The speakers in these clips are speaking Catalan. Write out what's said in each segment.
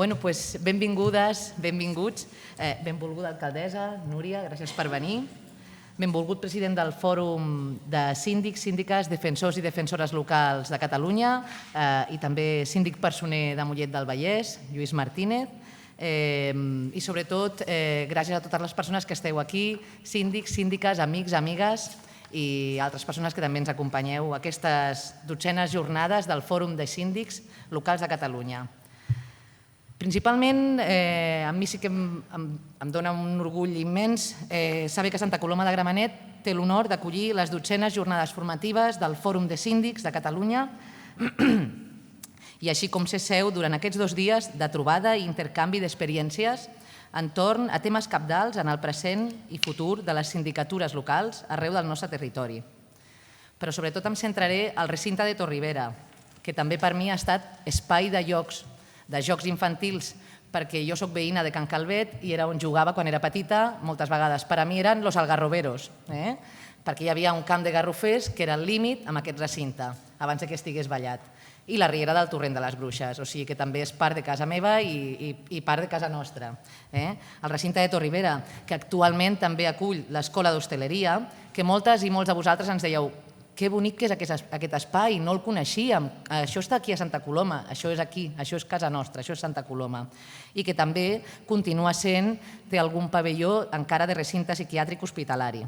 Benvingudes, benvinguts. Benvolguda alcaldessa, Núria, gràcies per venir. Benvolgut president del Fòrum de Síndics, Síndiques, Defensors i Defensores Locals de Catalunya i també síndic personer de Mollet del Vallès, Lluís Martínez. I sobretot, gràcies a totes les persones que esteu aquí, síndics, síndiques, amics, amigues i altres persones que també ens acompanyeu a aquestes 12enes jornades del Fòrum de Síndics Locals de Catalunya. Principalment, a mi sí que em dona un orgull immens saber que Santa Coloma de Gramenet té l'honor d'acollir les 12enes jornades formatives del Fòrum de Síndics de Catalunya i així com ser seu durant aquests 2 dies de trobada i intercanvi d'experiències entorn a temes cabdals en el present i futur de les sindicatures locals arreu del nostre territori. Però sobretot em centraré al recinte de Torribera, que també per mi ha estat espai de jocs infantils, perquè jo soc veïna de Can Calvet i era on jugava quan era petita, moltes vegades. Per a mi eren los algarroberos, perquè hi havia un camp de garrofers que era el límit amb aquest recinte, abans que estigués vallat, i la riera del Torrent de les Bruixes, o sigui que també és part de casa meva i part de casa nostra. El recinte de Torribera, que actualment també acull l'Escola d'Hostaleria, que moltes i molts de vosaltres ens dèieu que bonic que és aquest espai, no el coneixíem, això està aquí a Santa Coloma, això és aquí, això és casa nostra, això és Santa Coloma. I que també continua sent, té algun pavelló encara de recinte psiquiàtric hospitalari.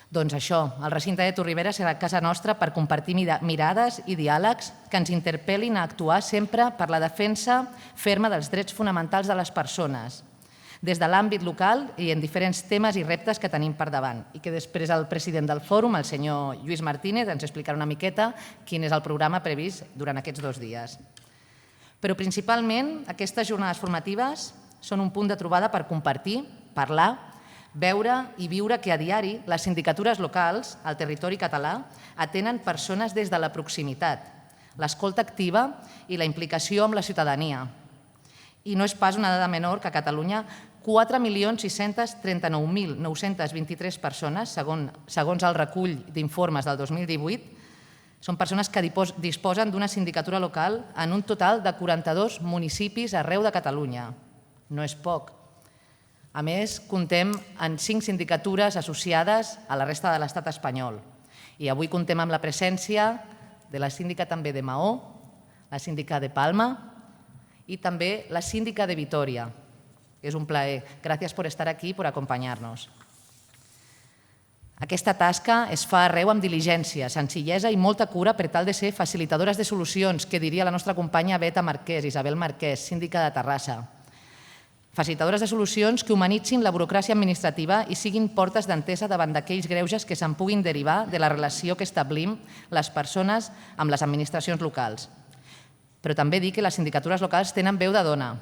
Doncs això, el recinte de Torribera serà casa nostra per compartir mirades i diàlegs que ens interpel·lin a actuar sempre per la defensa ferma dels drets fonamentals de les persones, des de l'àmbit local i en diferents temes i reptes que tenim per davant i que després el president del fòrum, el senyor Lluís Martínez, ens explicarà una miqueta quin és el programa previst durant aquests 2 dies. Però principalment aquestes jornades formatives són un punt de trobada per compartir, parlar, veure i viure que a diari les sindicatures locals al territori català atenen persones des de la proximitat, l'escolta activa i la implicació amb la ciutadania. I no és pas una dada menor que a Catalunya 4.639.923 persones, segons el recull d'informes del 2018, són persones que disposen d'una sindicatura local en un total de 42 municipis arreu de Catalunya. No és poc. A més, comptem amb 5 sindicatures associades a la resta de l'estat espanyol. I avui comptem amb la presència de la síndica també de Maó, la síndica de Palma, i també la síndica de Vitoria. És un plaer. Gràcies per estar aquí i per acompanyar-nos. Aquesta tasca es fa arreu amb diligència, senzillesa i molta cura per tal de ser facilitadores de solucions, que diria la nostra companya Beta Marquès, Isabel Marquès, síndica de Terrassa. Facilitadores de solucions que humanitzin la burocràcia administrativa i siguin portes d'entesa davant d'aquells greuges que se'n puguin derivar de la relació que establim les persones amb les administracions locals. Però també dir que les sindicatures locals tenen veu de dona,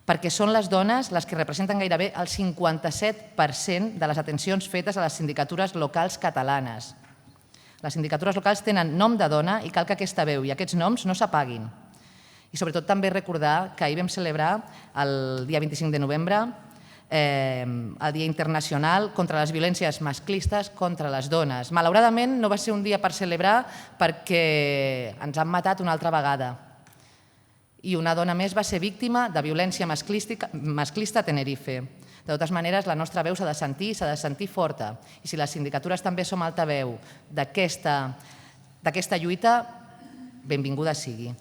perquè són les dones les que representen gairebé el 57% de les atencions fetes a les sindicatures locals catalanes. Les sindicatures locals tenen nom de dona i cal que aquesta veu i aquests noms no s'apaguin. I sobretot també recordar que ahir vam celebrar, el dia 25 de novembre, el Dia Internacional contra les Violències Masclistes contra les Dones. Malauradament no va ser un dia per celebrar perquè ens han matat una altra vegada. I una dona més va ser víctima de violència masclista a Tenerife. De totes maneres, la nostra veu s'ha de sentir forta. I si les sindicatures també som altaveu d'aquesta lluita, benvinguda sigui.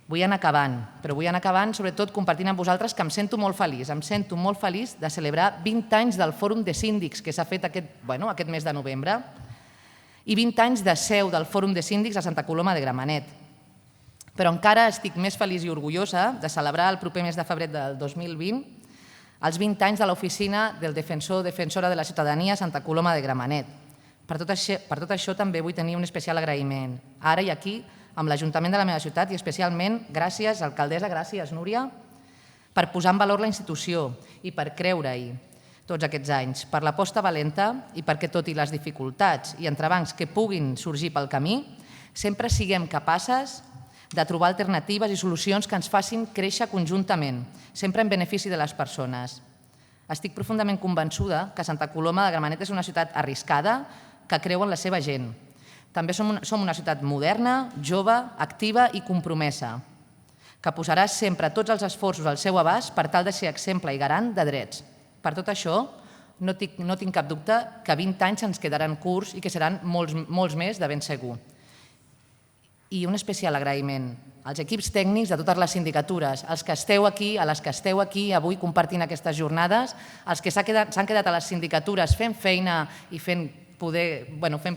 Vull anar acabant, però vull anar acabant sobretot compartint amb vosaltres que em sento molt feliç de celebrar 20 anys del Fòrum de Síndics que s'ha fet aquest mes de novembre i 20 anys de seu del Fòrum de Síndics a Santa Coloma de Gramenet. Però encara estic més feliç i orgullosa de celebrar el proper mes de febrer del 2020 els 20 anys de l'oficina del defensor o defensora de la ciutadania a Santa Coloma de Gramenet. Per tot això també vull tenir un especial agraïment, ara i aquí, amb l'Ajuntament de la meva ciutat i especialment gràcies, alcaldessa, gràcies, Núria, per posar en valor la institució i per creure-hi tots aquests anys, per l'aposta valenta i perquè, tot i les dificultats i entrebancs que puguin sorgir pel camí, sempre siguem capaces de trobar alternatives i solucions que ens facin créixer conjuntament, sempre en benefici de les persones. Estic profundament convençuda que Santa Coloma de Gramenet és una ciutat arriscada que creu en la seva gent. També som una ciutat moderna, jove, activa i compromesa, que posarà sempre tots els esforços al seu abast per tal de ser exemple i garant de drets. Per tot això, no tinc cap dubte que 20 anys ens quedaran curts i que seran molts més de ben segur. I un especial agraïment als equips tècnics de totes les sindicatures, als que esteu aquí, a les que esteu aquí avui compartint aquestes jornades, als que s'han quedat a les sindicatures fent feina i fent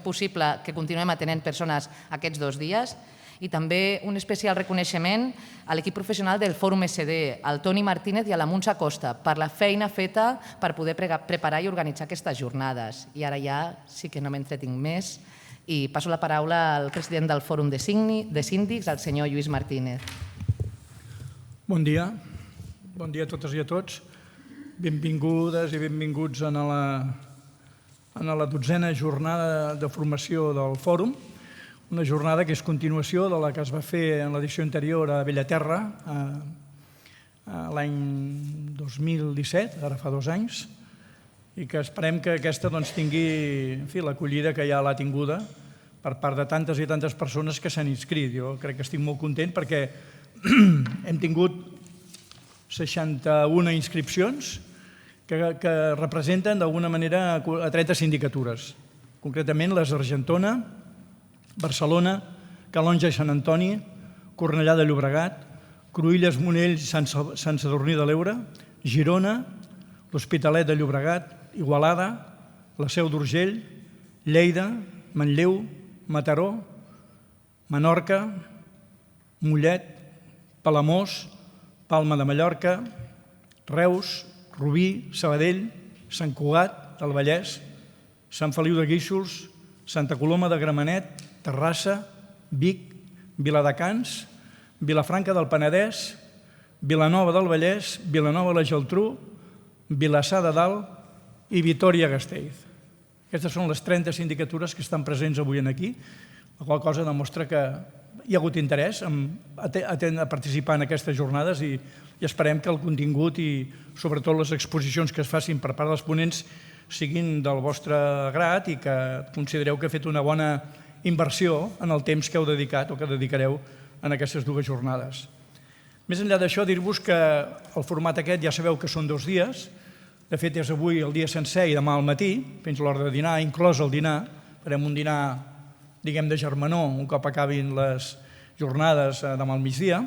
possible que continuem atenent persones aquests 2 dies, i també un especial reconeixement a l'equip professional del Fòrum SD, al Toni Martínez i a la Muntsa Costa, per la feina feta per poder preparar i organitzar aquestes jornades. I ara ja sí que no m'entretinc més i passo la paraula al president del Fòrum de Síndics, el senyor Lluís Martínez. Bon dia a totes i a tots. Benvingudes i benvinguts a la 12a jornada de formació del Fòrum, una jornada que és continuació de la que es va fer en l'edició anterior a Bellaterra l'any 2017, ara fa 2 anys, i que esperem que aquesta tingui l'acollida que ja l'ha tinguda per part de tantes i tantes persones que s'han inscrit. Jo crec que estic molt content perquè hem tingut 61 inscripcions que representen d'alguna manera a 30 sindicatures, concretament les d'Argentona, Barcelona, Calonge i Sant Antoni, Cornellà de Llobregat, Cruïlles, Monells i Sant Sadurní de l'Eure, Girona, l'Hospitalet de Llobregat, Igualada, la Seu d'Urgell, Lleida, Manlleu, Mataró, Menorca, Mollet, Palamós, Palma de Mallorca, Reus, Rubí, Sabadell, Sant Cugat del Vallès, Sant Feliu de Guíxols, Santa Coloma de Gramenet, Terrassa, Vic, Viladecans, Vilafranca del Penedès, Vilanova del Vallès, Vilanova de la Geltrú, Vilassar de Dalt i Vitòria-Gasteiz. Aquestes són les 30 sindicatures que estan presents avui aquí, la qual cosa demostra que hi ha hagut interès a participar en aquestes jornades i esperem que el contingut i sobretot les exposicions que es facin per part dels ponents siguin del vostre grat i que considereu que heu fet una bona inversió en el temps que heu dedicat o que dedicareu en aquestes 2 jornades. Més enllà d'això, dir-vos que el format aquest ja sabeu que són 2 dies. De fet, és avui el dia sencer i demà al matí, fins a l'hora de dinar, inclòs el dinar. Farem un dinar, diguem, de germanor, un cop acabin les jornades demà al migdia.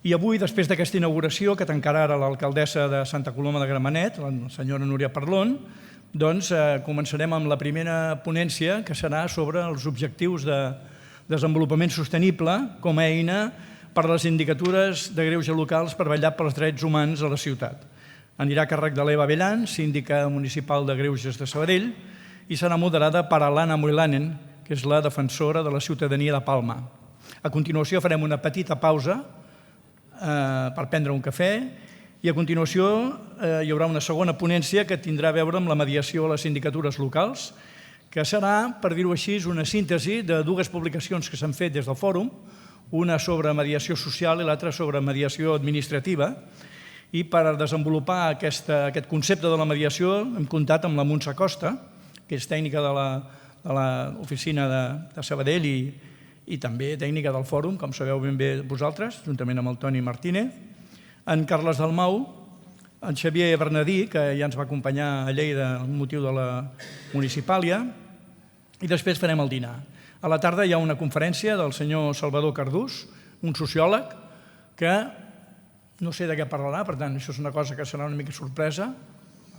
I avui, després d'aquesta inauguració, que tancarà ara l'alcaldessa de Santa Coloma de Gramenet, la senyora Núria Parlon, doncs començarem amb la primera ponència, que serà sobre els objectius de desenvolupament sostenible com a eina per a les sindicatures de greuge locals per vetllar pels drets humans a la ciutat. Anirà a càrrec de l'Eva Bellan, síndica municipal de Greuges de Sabadell, i serà moderada per Alana Moilanen, que és la defensora de la ciutadania de Palma. A continuació farem una petita pausa per prendre un cafè i a continuació hi haurà una segona ponència que tindrà a veure amb la mediació a les sindicatures locals, que serà, per dir-ho així, una síntesi de 2 publicacions que s'han fet des del fòrum, una sobre mediació social i l'altra sobre mediació administrativa. I per desenvolupar aquest concepte de la mediació hem comptat amb la Muntsa Costa, que és tècnica de l'oficina de Sabadell i també tècnica del fòrum, com sabeu ben bé vosaltres, juntament amb el Toni Martínez, en Carles Dalmau, en Xavier Bernadí, que ja ens va acompanyar a Lleida amb motiu de la municipàlia, i després farem el dinar. A la tarda hi ha una conferència del senyor Salvador Cardús, un sociòleg, que no sé de què parlarà, per tant, això és una cosa que serà una mica sorpresa.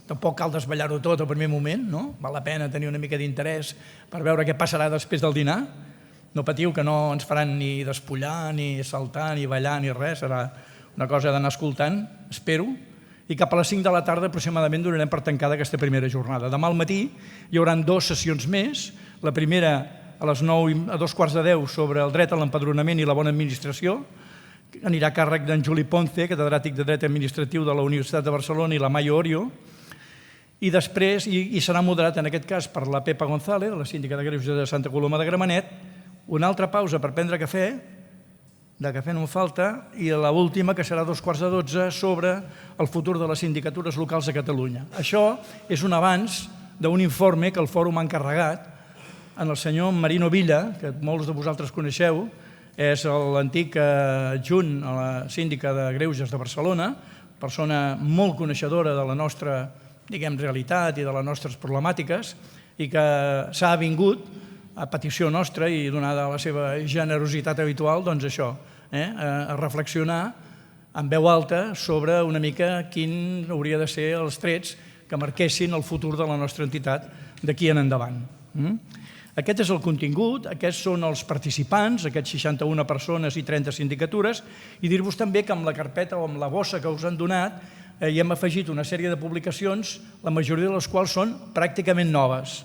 Tampoc cal desvetllar-ho tot al primer moment, no? Val la pena tenir una mica d'interès per veure què passarà després del dinar. No patiu que no ens faran ni despullar, ni saltar, ni ballar, ni res. Serà una cosa d'anar escoltant, espero. I cap a les 5 de la tarda aproximadament donarem per tancada aquesta primera jornada. Demà al matí hi haurà 2 sessions més. La primera a les 9 a 2:15 sobre el dret a l'empadronament i la bona administració. Anirà a càrrec d'en Juli Ponce, catedràtic de Dret Administratiu de la Universitat de Barcelona, i la Mayo Orio, i després, i serà moderat en aquest cas per la Pepa González, la síndica de Greuges de Santa Coloma de Gramenet, una altra pausa per prendre cafè, de cafè no en falta, i l'última, que serà a 2:15 sobre el futur de les sindicatures locals a Catalunya. Això és un avanç d'un informe que el Fòrum ha encarregat en el senyor Marino Villa, que molts de vosaltres coneixeu. és l'antic adjunt a la síndica de Greuges de Barcelona, persona molt coneixedora de la nostra, realitat i de les nostres problemàtiques, i que s'ha avingut, a petició nostra i donada la seva generositat habitual, doncs això, a reflexionar en veu alta sobre una mica quin hauria de ser els trets que marquessin el futur de la nostra entitat d'aquí en endavant. Aquest és el contingut, aquests són els participants, aquests 61 persones i 30 sindicatures, i dir-vos també que amb la carpeta o amb la bossa que us han donat hi hem afegit una sèrie de publicacions, la majoria de les quals són pràcticament noves.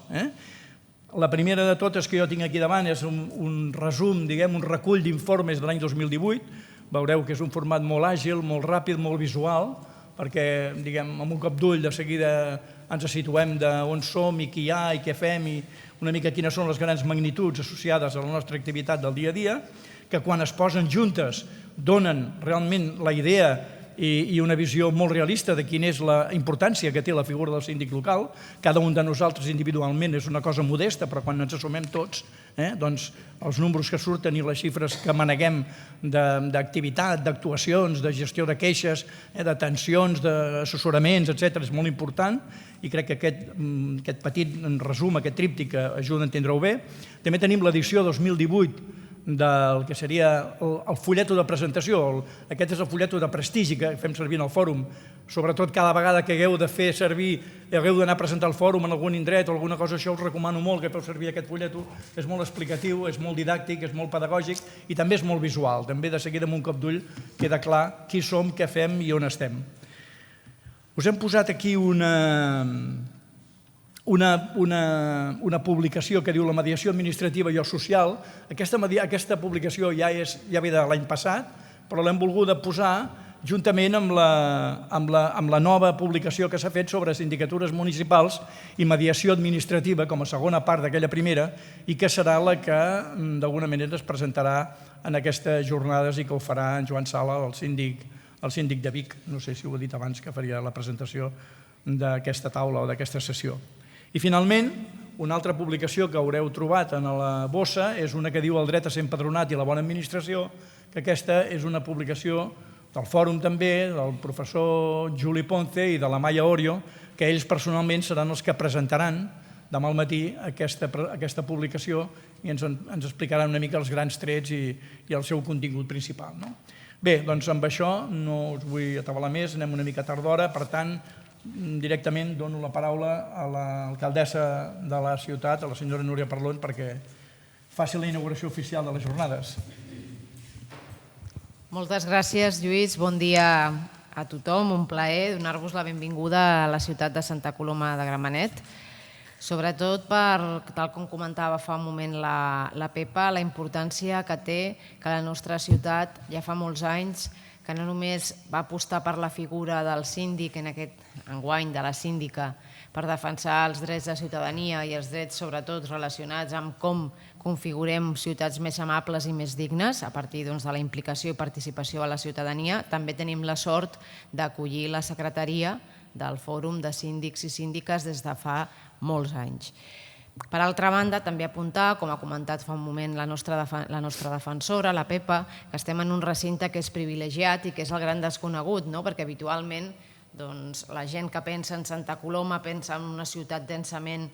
La primera de totes que jo tinc aquí davant és un resum, un recull d'informes de l'any 2018. Veureu que és un format molt àgil, molt ràpid, molt visual, perquè, amb un cop d'ull de seguida ens situem d'on som i qui hi ha i què fem i una mica quines són les grans magnituds associades a la nostra activitat del dia a dia, que quan es posen juntes donen realment la idea i una visió molt realista de quina és la importància que té la figura del síndic local. Cada un de nosaltres individualment és una cosa modesta, però quan ens assumem tots, doncs els números que surten i les xifres que maneguem d'activitat, d'actuacions, de gestió de queixes, d'atencions, d'assessoraments, etc., és molt important, i crec que aquest petit resum, aquest tríptic, ajuda a entendre-ho bé. També tenim l'edició 2018 del que seria el fulleto de presentació. Aquest és el fulleto de prestigi que fem servir en el fòrum. Sobretot cada vegada que hagueu de fer servir, hagueu d'anar a presentar el fòrum en algun indret o alguna cosa, això us recomano molt que feu servir aquest fulleto. És molt explicatiu, és molt didàctic, és molt pedagògic i també és molt visual. També de seguida amb un cop d'ull queda clar qui som, què fem i on estem. Us hem posat aquí una publicació que diu la mediació administrativa i o social. Aquesta publicació ja ve de l'any passat, però l'hem volguda posar juntament amb la nova publicació que s'ha fet sobre sindicatures municipals i mediació administrativa com a segona part d'aquella primera i que serà la que d'alguna manera es presentarà en aquestes jornades i que ho farà en Joan Sala, el síndic de Vic. No sé si ho he dit abans, que faria la presentació d'aquesta taula o d'aquesta sessió. I finalment, una altra publicació que haureu trobat en la bossa és una que diu el dret a ser empadronat i la bona administració, que aquesta és una publicació del fòrum també, del professor Juli Ponce i de la Maia Orio, que ells personalment seran els que presentaran demà al matí aquesta publicació i ens explicaran una mica els grans trets i el seu contingut principal. Bé, doncs amb això no us vull atabalar més, anem una mica tard d'hora, per tant, directament dono la paraula a l'alcaldessa de la ciutat, a la senyora Núria Parlon, perquè faci la inauguració oficial de les jornades. Moltes gràcies, Lluís. Bon dia a tothom. Un plaer donar-vos la benvinguda a la ciutat de Santa Coloma de Gramenet. Sobretot per, tal com comentava fa un moment la Pepa, la importància que té que la nostra ciutat ja fa molts anys que no només va apostar per la figura del síndic en aquest enguany de la síndica per defensar els drets de ciutadania i els drets sobretot relacionats amb com configurem ciutats més amables i més dignes a partir de la implicació i participació de la ciutadania, també tenim la sort d'acollir la secretaria del Fòrum de Síndics i Síndiques des de fa molts anys. Per altra banda, també apuntar, com ha comentat fa un moment la nostra defensora, la Pepa, que estem en un recinte que és privilegiat i que és el gran desconegut, perquè habitualment la gent que pensa en Santa Coloma pensa en una ciutat densament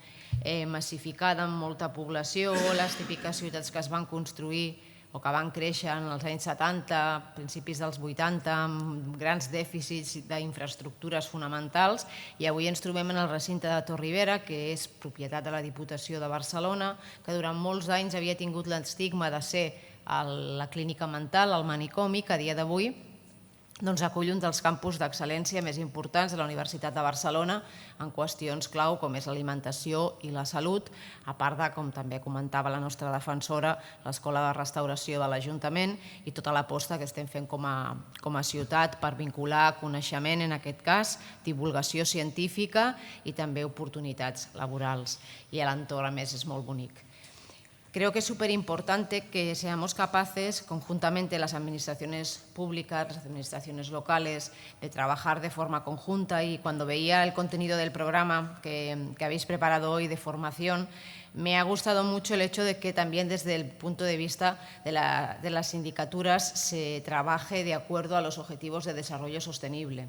massificada, amb molta població, les típiques ciutats que es van construir o que van créixer en els anys 70, principis dels 80, amb grans dèficits d'infraestructures fonamentals, i avui ens trobem en el recinte de Torribera, que és propietat de la Diputació de Barcelona, que durant molts anys havia tingut l'estigma de ser la clínica mental, el manicomi, que a dia d'avui acull un dels campus d'excel·lència més importants de la Universitat de Barcelona en qüestions clau com és l'alimentació i la salut, a part de, com també comentava la nostra defensora, l'Escola de Restauració de l'Ajuntament i tota l'aposta que estem fent com a ciutat per vincular coneixement, en aquest cas, divulgació científica i també oportunitats laborals. I l'entorn, a més, és molt bonic. Creo que es súper importante que seamos capaces, conjuntamente las administraciones públicas, las administraciones locales, de trabajar de forma conjunta. Y cuando veía el contenido del programa que habéis preparado hoy de formación, me ha gustado mucho el hecho de que también desde el punto de vista de las sindicaturas se trabaje de acuerdo a los objetivos de desarrollo sostenible.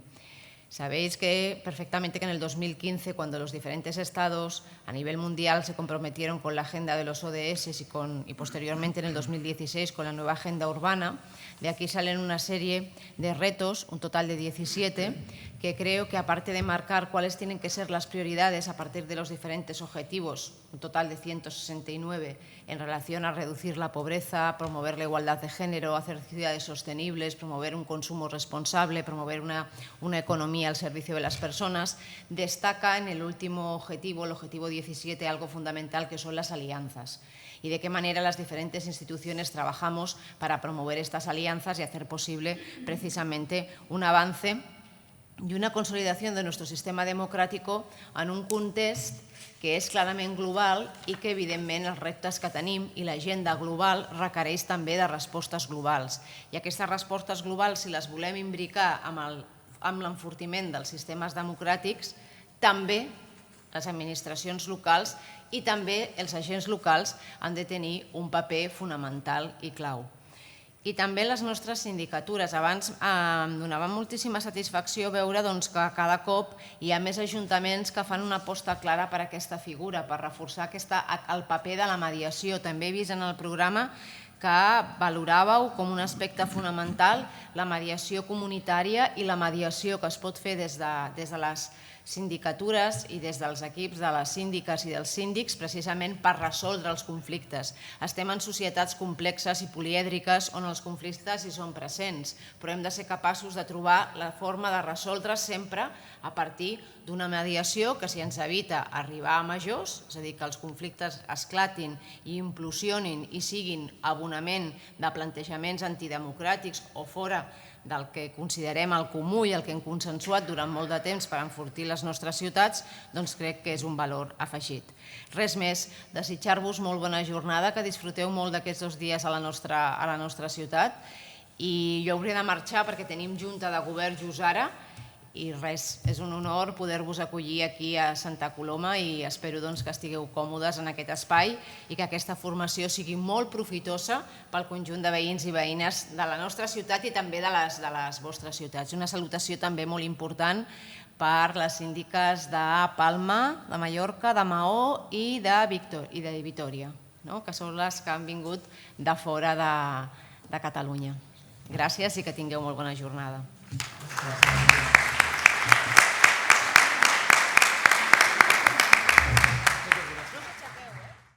Sabéis perfectamente que en el 2015, cuando los diferentes estados a nivel mundial se comprometieron con la agenda de los ODS y posteriormente en el 2016 con la nueva agenda urbana, de aquí salen una serie de retos, un total de 17, que creo que aparte de marcar cuáles tienen que ser las prioridades a partir de los diferentes objetivos, un total de 169 en relación a reducir la pobreza, promover la igualdad de género, hacer ciudades sostenibles, promover un consumo responsable, promover una economía al servicio de las personas, destaca en el último objetivo, el objetivo 17, algo fundamental que son las alianzas y de qué manera las diferentes instituciones trabajamos para promover estas alianzas y hacer posible precisamente un avance i una consolidació del nostre sistema democràtic en un context que és clarament global i que, evidentment, els reptes que tenim i l'agenda global requereix també de respostes globals. I aquestes respostes globals, si les volem imbricar amb l'enfortiment dels sistemes democràtics, també les administracions locals i també els agents locals han de tenir un paper fonamental i clau. I també les nostres sindicatures. Abans em donava moltíssima satisfacció veure que cada cop hi ha més ajuntaments que fan una aposta clara per aquesta figura, per reforçar el paper de la mediació. També he vist en el programa que valoràveu com un aspecte fonamental la mediació comunitària i la mediació que es pot fer des de les sindicatures i des dels equips de les síndiques i dels síndics precisament per resoldre els conflictes. Estem en societats complexes i polièdriques on els conflictes hi són presents, però hem de ser capaços de trobar la forma de resoldre sempre a partir d'una mediació que si ens evita arribar a majors, és a dir, que els conflictes esclatin i implosionin i siguin abonament de plantejaments antidemocràtics o fora del que considerem el comú i el que hem consensuat durant molt de temps per enfortir les nostres ciutats, doncs crec que és un valor afegit. Res més, desitjar-vos molt bona jornada, que disfruteu molt d'aquests 2 dies a la nostra ciutat i jo hauré de marxar perquè tenim junta de govern just ara i res, és un honor poder-vos acollir aquí a Santa Coloma i espero que estigueu còmodes en aquest espai i que aquesta formació sigui molt profitosa pel conjunt de veïns i veïnes de la nostra ciutat i també de les vostres ciutats. Una salutació també molt important per les síndiques de Palma, de Mallorca, de Maó i de Vitòria, que són les que han vingut de fora de Catalunya. Gràcies i que tingueu molt bona jornada. Gràcies.